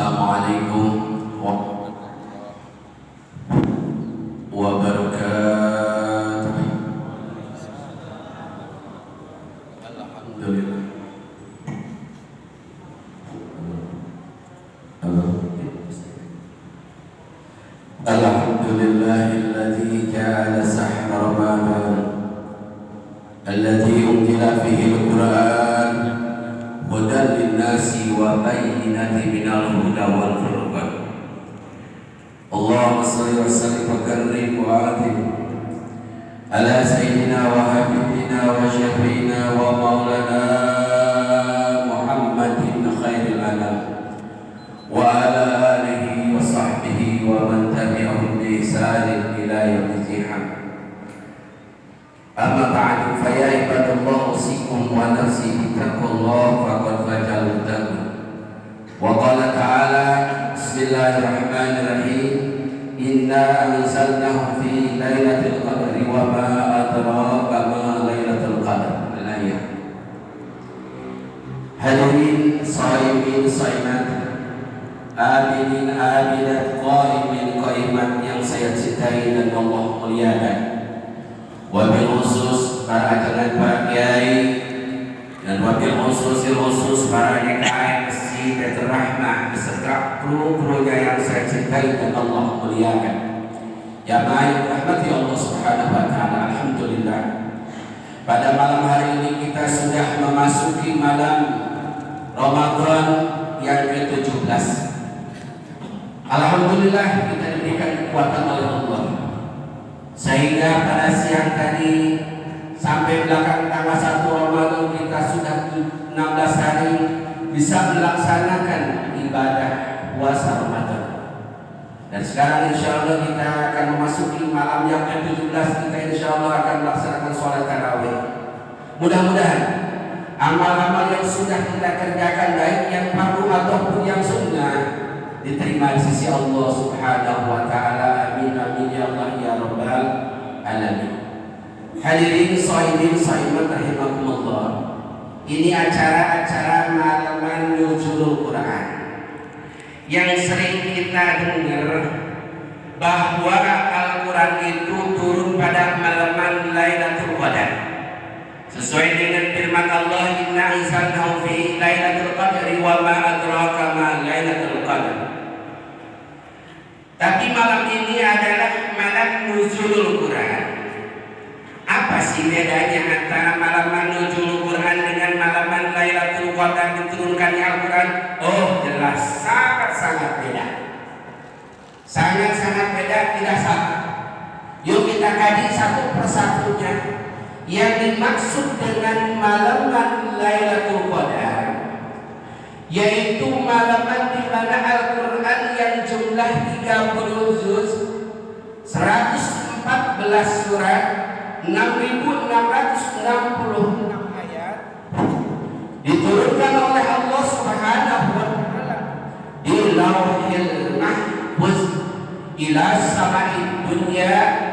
Assalamualaikum warahmatullahi wabarakatuh. Alhamdulillah. Alhamdulillahilladzi ja'ala sahra Ramadan alladzi unzila fihi al-Qur'an hudan lin-nasi wa bayyinatin minal huda wal furqan. Allahumma shalli wa sallim wa karrim wa atim ala sayyidina wa habibina wa syafiina wa maulana Muhammadin khairil anam wa ala alihi wa sahbihi wa man tabi'ahum bi ihsanin ila yaumil qiyamah. Amma ba'du, fa ya ibadallah usikum wa nafsi bittaqullah faqad fazal muttaqin. Wa qala ta'ala bismillahirrahmanirrahim inna anzalnahu fi lailatul qadri wa ma adraka ma lailatul qadr. Al-ayat. Hadirin shaimin shaimat, abidin abidat, qaimin qaimat yang saya cintai dan Allah muliakan. Wabil khusus para ajaran para kiai dan wabil khusus para DKM Masjid Baitur Rahmah beserta kru-krunya yang saya cintai dan Allah muliakan. Jamaah yang dirahmati Allah Subhanahu wa taala, alhamdulillah. Pada malam hari ini kita sudah memasuki malam Ramadan yang ke-17. Alhamdulillah kita diberikan kekuatan oleh Allah, sehingga pada siang tadi sampai belakang tanggal 1 Ramadan kita sudah 16 hari bisa melaksanakan ibadah puasa Ramadan. Dan sekarang insya Allah kita akan memasuki malam yang ke-17. Kita insya Allah akan melaksanakan sholat tarawih. Mudah-mudahan amal-amal yang sudah kita kerjakan, baik yang fardu ataupun yang sunnah, diterima di sisi Allah Subhanahu wa taala. Amin amin ya Allah ya rabbal alamin. Hadirin shaimin shaimat rahimakumullah. Ini acara-acara malaman nuzulul Quran yang sering kita dengar bahwa Al-Quran itu turun pada malaman Lailatul Qadar. Sesuai dengan firman Allah, inna anzalnahu fi lailatul qadri wa ma adraka ma lailatul qadr. Tapi malam ini adalah malam nuzulul Quran. Apa sih bedanya antara malam nuzulul Quran dengan malam Lailatul Qadar diturunkannya Al-Quran? Oh, jelas sangat-sangat beda. Sangat-sangat beda, tidak sama. Yuk kita kaji satu persatunya. Yang dimaksud dengan malam Lailatul Qadar yaitu malaman di mana Al-Quran yang jumlah 30 juz, 114 surat, 6.666 ayat, diturunkan oleh Allah Subhanahu wa taala di Lauhil Mahfuz ila sama'id dunya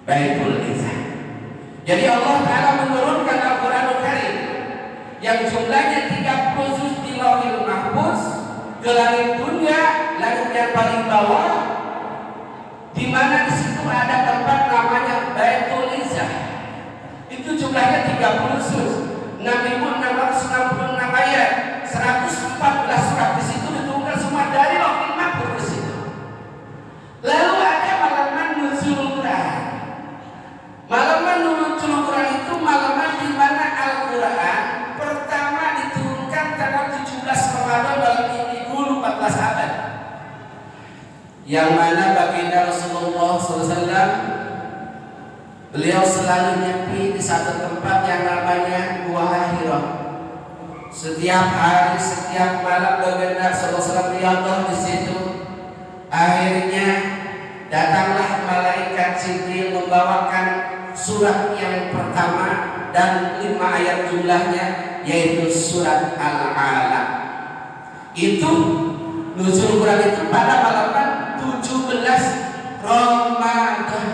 Baitul Izzah. Jadi Allah Ta'ala menurunkan Al-Quranul Karim yang jumlahnya 30 juz di Lauhil Mahfuz ke langit dunia, langit yang paling bawah, di mana di situ ada tempat namanya Baitul Izzah. Itu jumlahnya 30 juz, 6.666 ayat, 114 surat. Di situ diturunkan semua dari Lauhil Mahfuz di situ. Lalu ada malaman nuzulul Quran. Malaman nuzulul Quran itu malaman di mana Al-Quran pertama diturunkan tanggal 17 Ramadan dalam minggu 14 abad. Yang mana baginda Rasulullah SAW, beliau selalu nyepi di satu tempat yang namanya Gua Hira. Setiap hari, setiap malam baginda SAW riyadhah di situ. Akhirnya datanglah malaikat Jibril membawakan surat yang pertama dan 5 ayat jumlahnya, yaitu surat Al-Alaq. Itu nuzul Quran itu pada malam 17 Ramadan.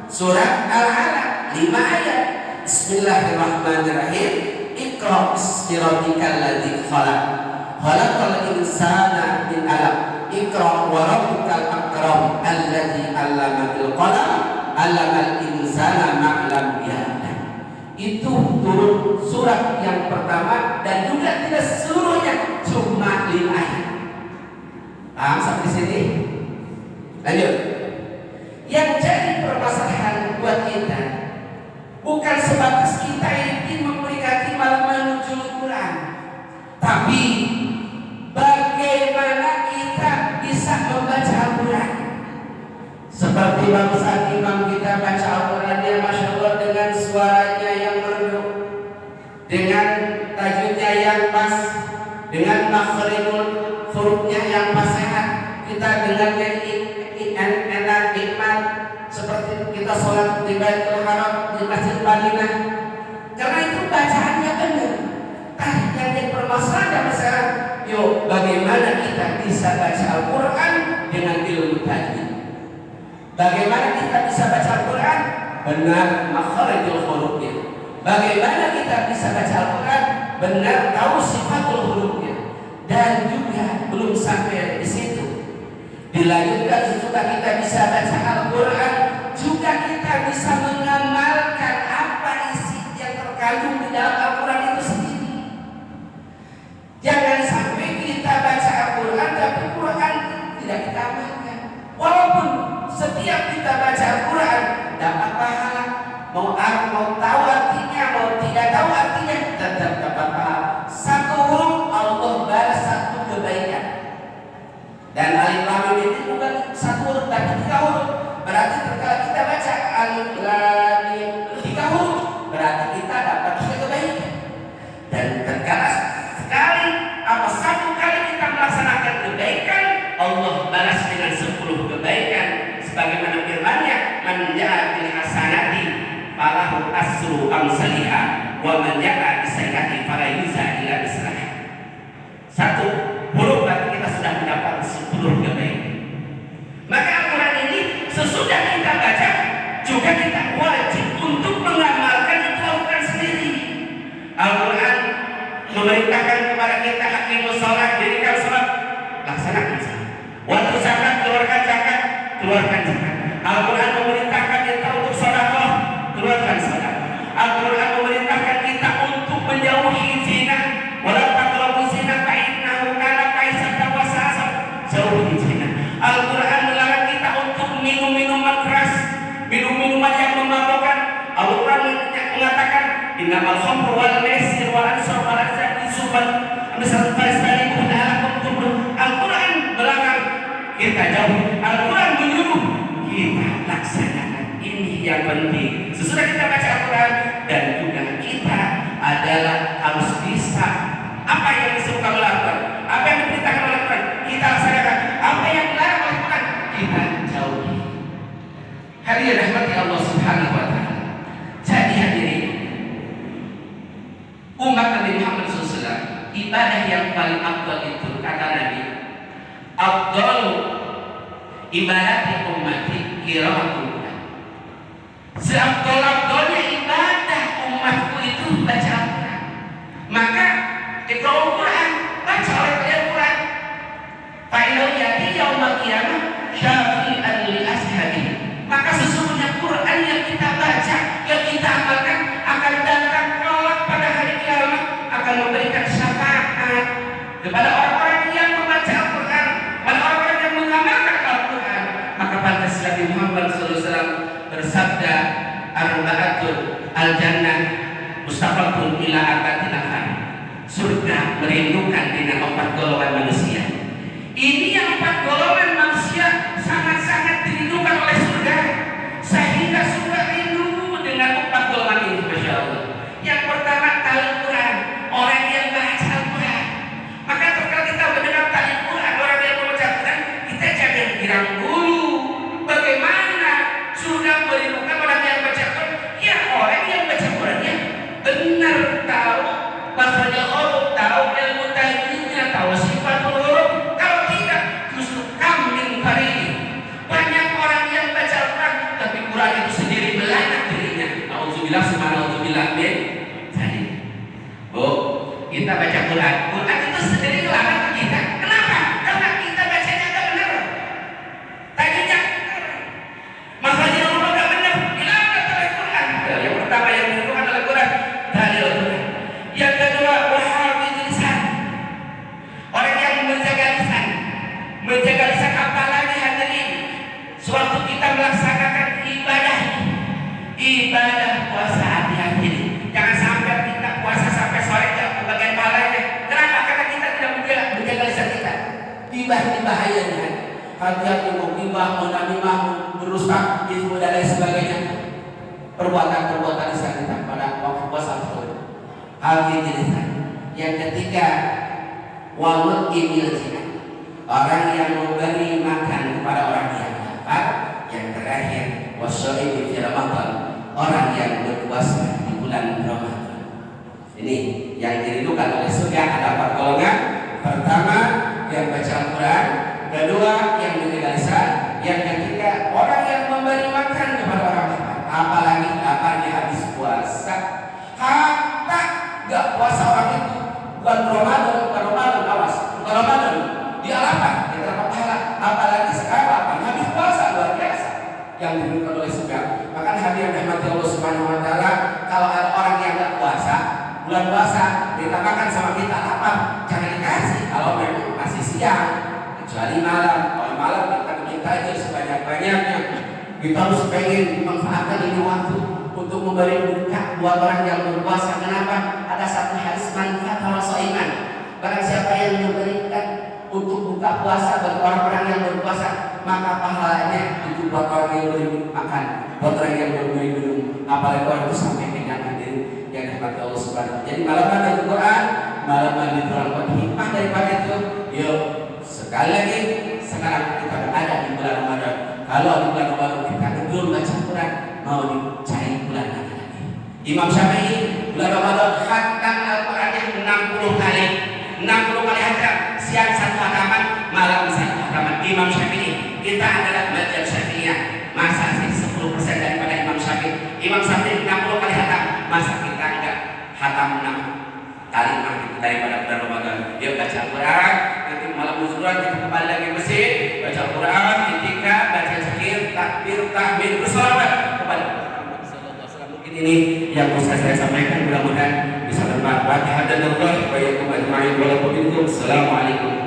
Surat Al-Alaq 5 ayat. Bismillahirrahmanirrahim. Iqra bismi rabbikal ladzi khalaq. Khalaqal insana min 'alaq. Iqra wa rabbukal akram alladzi 'allama bil qalam 'allamal insana ma lam ya'lam. Itu turun surat yang pertama dan juga tidak seluruhnya, cuma 5 ayat. Paham sampai sini? Lanjut. Yang jadi permasalahan buat kita bukan sebatas kita ingin memperingati malam menuju Quran, tapi bagaimana kita bisa membaca Al-Quran. Seperti bangsa imam kita baca Al-Qurannya Masya Allah dengan suaranya yang merdu, dengan tajwidnya yang pas, dengan makhrijul hurufnya yang fasihat. Kita dengarnya enak, nikmat, seperti kita sholat di Baitul Haram, di Masjid Madinah, karena itu bacaannya benar. Yang jadi permasalahan sekarang, yuk bagaimana kita bisa baca Al-Quran dengan ilmu tajwid? Bagaimana kita bisa baca Al-Quran benar makhrijul hurufnya? Bagaimana kita bisa baca Al-Quran benar tahu sifatul hurufnya? Dan juga belum sampai di situ, dilanjutkan sesudah kita bisa baca Al-Quran, juga kita bisa mengamalkan apa isi yang terkandung di dalam Al-Quran itu sendiri. Jangan sampai kita baca Al-Quran tapi Quran tidak kita amalkan. Walaupun setiap kita baca Al-Quran dapat pahala, mau tahu artinya, mau tidak tahu artinya, tetap dapat pahala. Satu huruf Allah balas satu kebaikan. Dan alif lam mim itu bukan satu huruf tapi 3 huruf. Berarti ketika kita baca alif lam mim 3 huruf, berarti kita dapat 3 kebaikan. Dan ketika satu kali kita melaksanakan kebaikan, Allah balas dengan 10 kebaikan. Sebagaimana firman-Nya, "Man ja'a bil hasanati falahu asru amsalihha wa man ja'a bis sayyi'ati fala yujza illa mislaha." Satu huruf berarti kita sudah mendapat 10 kebaikan. Maka Al-Quran ini sesudah kita baca juga kita wajib untuk mengamalkan itu Al-Quran sendiri. Al-Quran memerintahkan kepada kita hakimus sholat, dirikan sholat, laksanakan sholat. Waktu zakat, keluarkan zakat, keluarkan zakat. Al-Quran memerintahkan kita untuk sedekah, keluarkan sedekah. Al-Quran memerintahkan kita untuk menjauhi zina, wala taqrabu zina fa innahu kana fahisatan wa sa'a, jauhi zina. Al-Quran melarang kita untuk minum minuman keras, minum minuman yang memabukkan. Al-Quran mengatakan innamal khamru wal maisir wal ansab wal azab isuban misal fasalikum alakum kubur. Al-Quran melarang kita jauhi, Al-Quran menyuruh kita laksanakan. Ini yang penting. Sesudah kita baca Al-Quran dan juga kita adalah harus bisa apa yang disuruh kamu lakukan, apa yang diperintahkan oleh Al-Quran kita laksanakan, apa yang dilarang oleh Al-Quran kita jauhi. Hadirin rahmati Allah Subhanahu wa taala. Jadi hadirin, umat Nabi Muhammad SAW, ibadah yang paling afdal itu kata Nabi, afdal ibadati ummati qiraatul Quran. Seafdal-afdalnya ibadah umatku itu baca Al-Quran. Maka iqra'ul Quran, baca oleh kalian Quran. Fa innahu ya'ti yaumal qiyamah syafi'an li ashabihi. Maka sesungguhnya Quran yang kita baca, yang kita amalkan akan datang kelak pada hari kiamat, akan memberikan syafaat kepada orang-orang yang membaca Al-Quran, pada orang-orang yang mengamalkan Al-Quran. Maka pantas Nabi Muhammad SAW bersabda, arba'atul al-jannah mustaqatun ila arba'atin nafar. Surga merindukan dengan 4 golongan manusia. Ini yang 4 golongan manusia sangat-sangat dirindukan oleh surga, sehingga surga rindu dengan 4 golongan ini. Masya Allah. Yang pertama tali Quran, orang yang baca Al-Quran. Maka ketika kita mendengar tali Quran, orang yang membaca Quran, kita jangan girang dulu. Bagaimana surga merindukan orang yang baca Quran? Ya orang yang baca Qurannya benar tahu maksudnya huruf, tahu ilmu tajwidnya, tahu sifatul huruf. Kalau tidak, justru kambing kari. Banyak orang yang baca Al-Quran, tapi Quran itu sendiri melaknat dirinya. Nauzubillah subhanallah min. Jadi, Bu, kita baca Quran, Quran itu sendiri melaknat hati-hati mau gibah, mau namimah, mau merusak, itu dan lain sebagainya. Perbuatan-perbuatan disangka pada waktu puasa tersebut. Hal ini yang ketiga, wal imil zina, orang yang memberi makan kepada orang yang lapar. Yang terakhir, wasyaibi fi Ramadan, orang yang berpuasa di bulan Ramadan. Ini yang dirindukan oleh surga ada 4 golongan. Pertama, yang baca Al-Quran. Kedua, yang menjaga lisan. Yang ketiga, orang yang memberi makan kepada orang lapar. Apalagi laparnya habis puasa. Hatta gak puasa orang itu bukan Ramadan, awas, bukan Ramadan, dia lapar, dia dapat pahala. Apalagi sekarang habis puasa, luar biasa yang diberikan oleh surga. Maka hadirin rahmati Allah Subhanahu wa taala, kalau ada orang yang gak puasa bulan puasa ditambahkan sama kita lapar, jangan dikasih kalau memang masih siang, kecuali malam. Kalau malam kita minta aja sebanyak-banyaknya. Kita harus pengen memanfaatkan ini waktu untuk memberi buka buat orang yang berpuasa. Kenapa? Ada satu hadis manfaat kalau soiman. Barang siapa yang memberikan untuk buka puasa bagi orang-orang yang berpuasa, maka pahalanya itu buat orang yang memberi makan, buat orang yang memberi minum. Apalagi orang itu sampai dengan hadir yang dipakai Allah Subhanahu. Jadi malam dari Quran, malam di Quran hikmah daripada itu. Yuk sekali lagi, sekarang kita ada di bulan Ramadan. Kalau di bulan Ramadan kita belum baca Quran, mau dicari bulan lagi. Imam Syafi'i bulan Ramadan khatam Al-Qurannya 60 kali. 60 kali hatam, siang 1 hataman, malam 1 hataman. Imam Syafi'i, kita adalah mazhab Syafi'iyah. Masa sih 10% daripada Imam Syafi'i? Imam Syafi'i 60 kali hatam, masa kita enggak hatam 6 kali daripada bulan Ramadan? Dia baca Al-Quran, nanti malam zuhur kita kembali lagi ke masjid, baca Al-Quran, itikaf, baca zikir, takbir, tahmid, berselawat kepada Muhammad sallallahu alaihi wasallam. Mungkin ini yang bisa saya sampaikan, mudah-mudahan bisa bermanfaat. Hadza Allah wa iyyakum ajma'in. Assalamualaikum